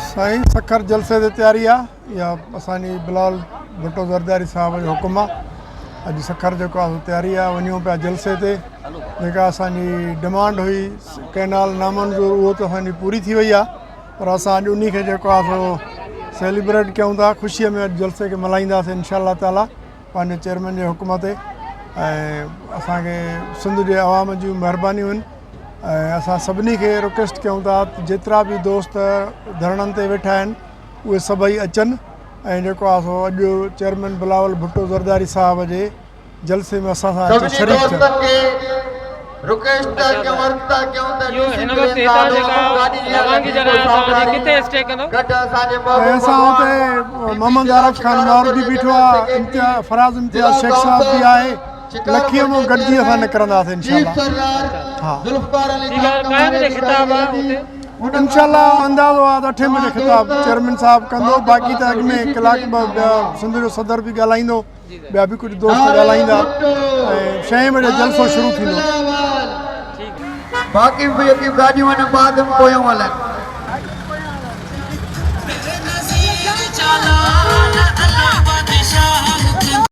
साईं सखर जलसे की तैयारी है या असानी बिलाल भुट्टो ज़रदारी साहब जो हुकुम है। अज सखर जो तैयारी है वनूँ पे जलसे ते जेका असानी डिमांड हुई कैनाल नामंजूर वो तो असानी पूरी थी वही है, पर असां अॼु उन्हीं खे जेको आहे सो सेलिब्रेट कयूं था, ख़ुशीअ में अॼु जलसे खे मल्हाईंदासीं इंशाअल्लाह ताला पंहिंजे चेयरमैन जे हुकुम ते। ऐं असांखे सिंध जे अवाम जूं महिरबानियूं आहिनि। असां सभिनी खे रिक्वेस्ट कयूं था जेतिरा बि दोस्त धरणनि ते वेठा आहिनि उहे सभई अचनि ऐं जेको आहे सो अॼु चेयरमैन बिलावल भुट्टो ज़रदारी साहब जे जलसे में असां सां अची शरीक थियनि। असां हुते मोहम्मद आरिफ खान मारूदी बीठो आहे, फराज़ इम्तियाज़ शेख साहब बि आहे, लखीअ में गॾिजी असां निकिरंदासीं इंशाअल्लाह। हाँ इंशाअल्लाह अंदाज़ो आहे त 8 बजे ख़िताब चेयरमैन साहब कंदो, बाक़ी त अॻु में कलाक सिंध जो सदर बि ॻाल्हाईंदो, ॿिया बि कुझु दोस्त ॻाल्हाईंदा ऐं 6 बजे जलसो शुरू थींदो। बाक़ी गाॾियूं आहिनि बाद में पोयों हलनि।